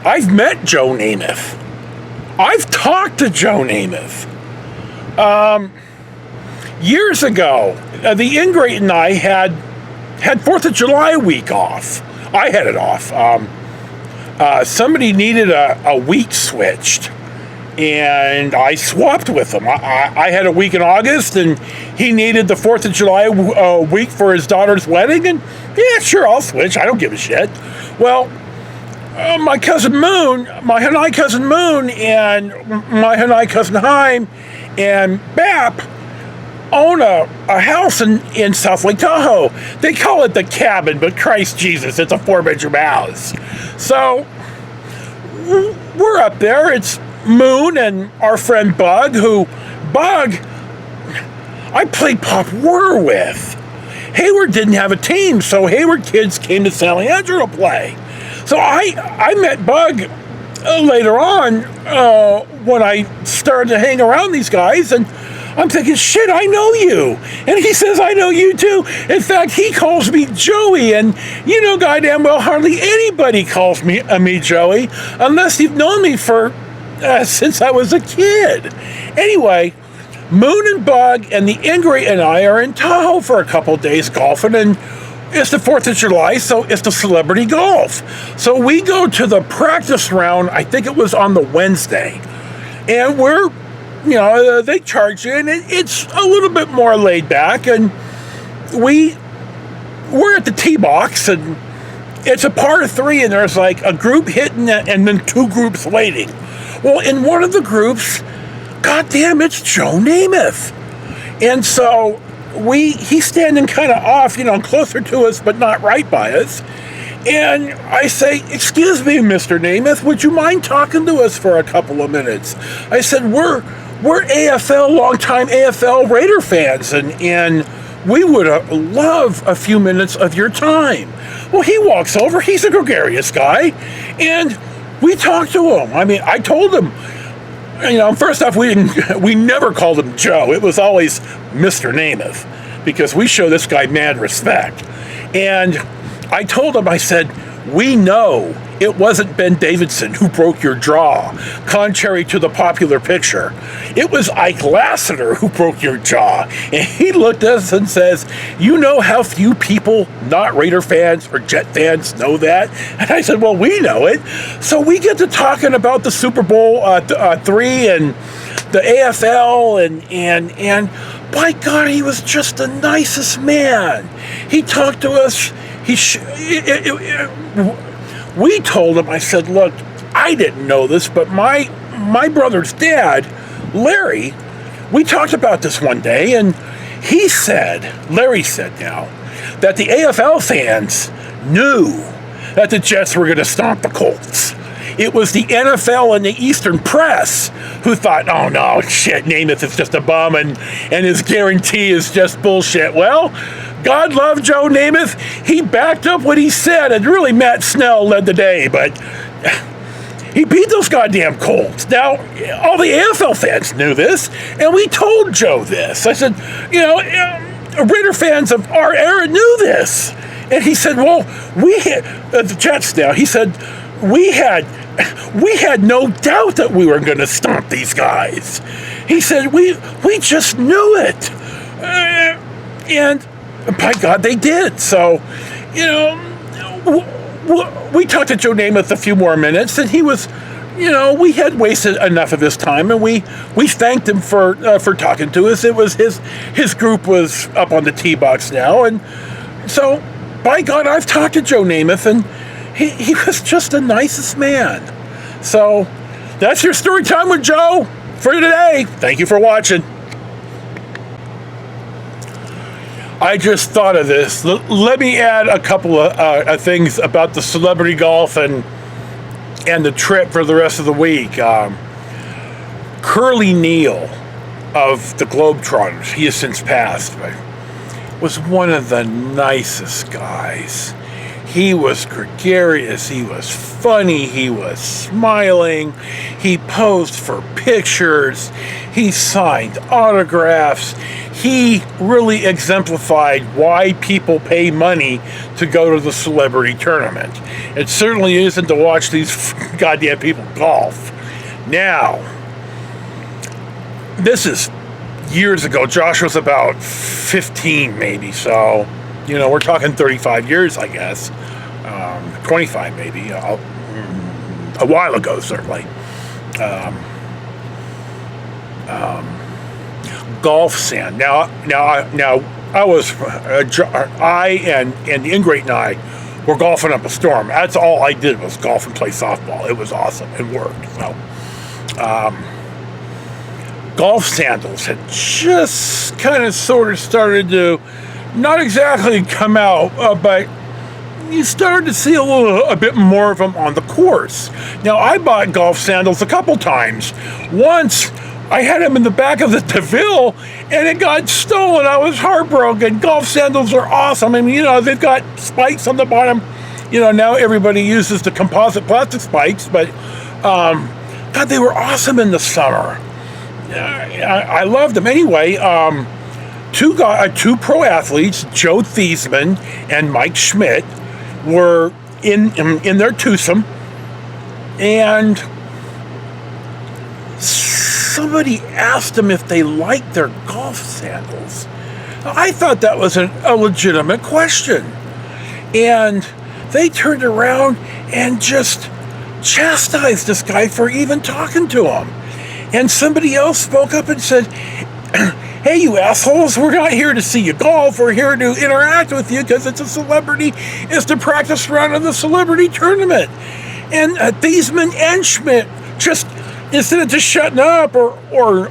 I've met Joe Namath. I've talked to Joe Namath. Years ago, the ingrate and I had 4th of July week off. I had it off. Somebody needed a week switched, and I swapped with him. I had a week in August, and he needed the 4th of July week for his daughter's wedding, and yeah, sure, I'll switch. I don't give a shit. Well, my cousin Moon, my Hanai cousin Moon, and my Hanai cousin Haim, and Bap own a house in South Lake Tahoe. They call it the cabin, but Christ Jesus, it's a 4-bedroom house. So we're up there. It's Moon and our friend Bug, I played Pop Warner with. Hayward didn't have a team, so Hayward kids came to San Leandro to play. So I met Bug later on when I started to hang around these guys, and I'm thinking, shit, I know you. And he says, I know you too. In fact, he calls me Joey, and you know goddamn well hardly anybody calls me Joey unless you've known me for since I was a kid. Anyway, Moon and Bug and the Ingrate and I are in Tahoe for a couple days golfing, and it's the 4th of July, so it's the celebrity golf. So we go to the practice round, I think it was on the Wednesday, and they charge you, and it's a little bit more laid back, and we're at the tee box, and it's a par 3, and there's like a group hitting it, and then 2 groups waiting. Well, in one of the groups, goddamn, it's Joe Namath. And so he's standing kind of off, closer to us, but not right by us. And I say, excuse me, Mr. Namath, would you mind talking to us for a couple of minutes? I said, we're longtime AFL Raider fans, and we would love a few minutes of your time. Well, he walks over. He's a gregarious guy, and we talked to him. I mean, I told him, first off, we never called him Joe. It was always Mr. Namath, because we show this guy mad respect. And I told him, I said, we know it wasn't Ben Davidson who broke your jaw, contrary to the popular picture. It was Ike Lassiter who broke your jaw. And he looked at us and says, you know how few people, not Raider fans or Jet fans, know that? And I said, well, we know it. So we get to talking about the Super Bowl 3 and the AFL, and by God, he was just the nicest man. He talked to us. We told him, I said, look, I didn't know this, but my brother's dad, Larry, we talked about this one day, and Larry said now, that the AFL fans knew that the Jets were going to stomp the Colts. It was the NFL and the Eastern press who thought, oh no, shit, Namath is just a bum, and his guarantee is just bullshit. Well, God love Joe Namath. He backed up what he said, and really Matt Snell led the day, but he beat those goddamn Colts. Now, all the AFL fans knew this, and we told Joe this. I said, Raider fans of our era knew this. And he said, well, we had, the Jets now, he said, we had no doubt that we were going to stomp these guys. He said, we just knew it. And by God, they did. So, we talked to Joe Namath a few more minutes, and he was, we had wasted enough of his time, and we thanked him for talking to us. It was his group was up on the tee box now, and so, by God, I've talked to Joe Namath, and he was just the nicest man. So, that's your story time with Joe for today. Thank you for watching. I just thought of this. Let me add a couple of things about the celebrity golf and the trip for the rest of the week. Curly Neal of the Globetrotters, he has since passed, but was one of the nicest guys. He was gregarious, he was funny, he was smiling, he posed for pictures, he signed autographs. He really exemplified why people pay money to go to the celebrity tournament. It certainly isn't to watch these goddamn people golf. Now, this is years ago. Josh was about 15 maybe, so, we're talking 35 years, I guess. 25 maybe, a while ago, certainly. Golf sand. Now, I and the ingrate and I were golfing up a storm. That's all I did was golf and play softball. It was awesome. It worked. So, golf sandals had just kind of sort of started to not exactly come out, but you started to see a bit more of them on the course. Now, I bought golf sandals a couple times. Once, I had them in the back of the DeVille, and it got stolen. I was heartbroken. Golf sandals are awesome. I mean, they've got spikes on the bottom. Now everybody uses the composite plastic spikes, but, God, they were awesome in the summer. I loved them. Anyway, two pro athletes, Joe Thiesman and Mike Schmidt, were in their twosome, and somebody asked them if they liked their golf sandals. I thought that was a legitimate question, and they turned around and just chastised this guy for even talking to him. And somebody else spoke up and said, "Hey, you assholes, we're not here to see you golf. We're here to interact with you because it's a celebrity. It's the practice round of the celebrity tournament." And Thiesman and Schmidt just, instead of just shutting up or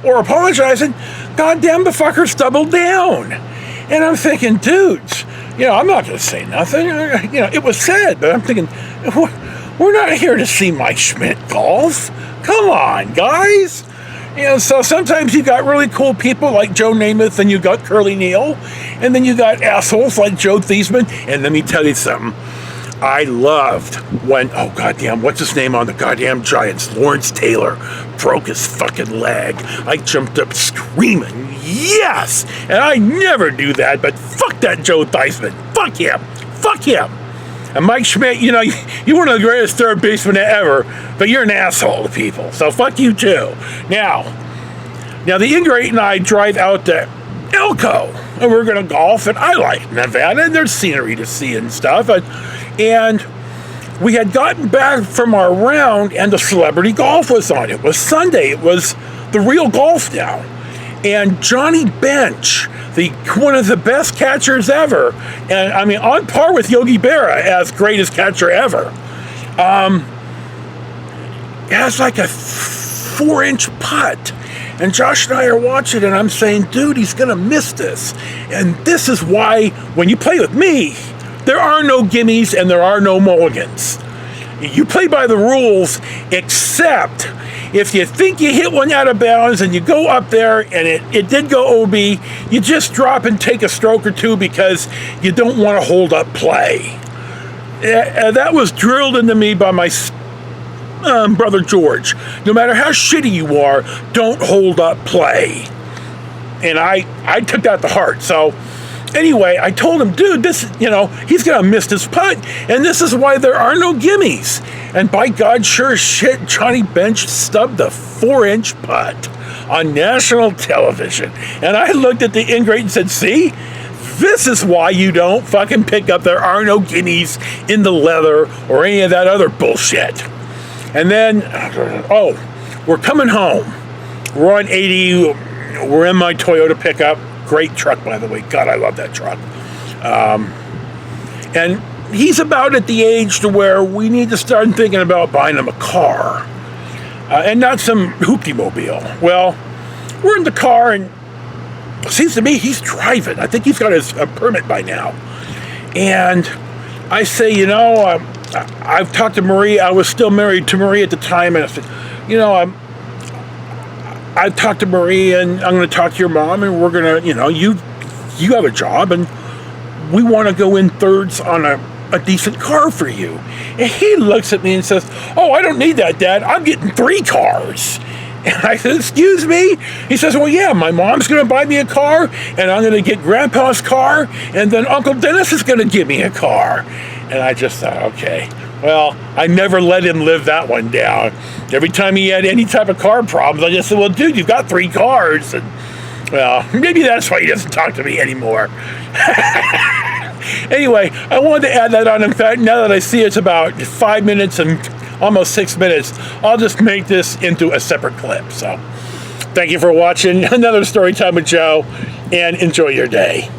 apologizing, goddamn the fuckers doubled down. And I'm thinking, dudes, I'm not going to say nothing. It was said, but I'm thinking, we're not here to see Mike Schmidt golf. Come on, guys. So sometimes you got really cool people like Joe Namath, and you got Curly Neal, and then you got assholes like Joe Thiesman. And let me tell you something. I loved when, what's his name on the goddamn Giants? Lawrence Taylor broke his fucking leg. I jumped up screaming, yes! And I never do that, but fuck that Joe Thiesman. Fuck him. Fuck him. And Mike Schmidt, you're one of the greatest third basemen ever, but you're an asshole to people. So fuck you too. Now the ingrate and I drive out to Elko, and we're going to golf, and I like Nevada, and there's scenery to see and stuff. And we had gotten back from our round, and the celebrity golf was on. It was Sunday. It was the real golf now. And Johnny Bench, one of the best catchers ever, and I mean on par with Yogi Berra as greatest catcher ever, has like a 4-inch putt. And Josh and I are watching, and I'm saying, dude, he's going to miss this. And this is why, when you play with me, there are no gimmies and there are no mulligans. You play by the rules, except if you think you hit one out of bounds and you go up there and it did go OB, you just drop and take a stroke or two because you don't want to hold up play. That was drilled into me by my brother George. No matter how shitty you are, don't hold up play. And I took that to heart. So anyway, I told him, dude, this, he's going to miss this putt, and this is why there are no gimmies. And by God, sure as shit, Johnny Bench stubbed a 4-inch putt on national television. And I looked at the ingrate and said, see, this is why you don't fucking pick up there are no gimmies in the leather or any of that other bullshit. And then, we're coming home. We're on 80. We're in my Toyota pickup. Great truck, by the way. God, I love that truck. And he's about at the age to where we need to start thinking about buying him a car. And not some hoopty-mobile. Well, we're in the car, and it seems to me he's driving. I think he's got his permit by now. And I say, I've talked to Marie. I was still married to Marie at the time, and I said, I've talked to Marie, and I'm going to talk to your mom, and we're going to, you have a job, and we want to go in thirds on a a decent car for you. And he looks at me and says, oh, I don't need that, Dad. I'm getting 3 cars. And I said, excuse me? He says, well, yeah, my mom's going to buy me a car, and I'm going to get Grandpa's car, and then Uncle Dennis is going to give me a car. And I just thought, okay, well, I never let him live that one down. Every time he had any type of car problems, I just said, well, dude, you've got 3 cars. And, well, maybe that's why he doesn't talk to me anymore. Anyway, I wanted to add that on. In fact, now that I see it's about 5 minutes and almost 6 minutes, I'll just make this into a separate clip. So thank you for watching another Storytime with Joe, and enjoy your day.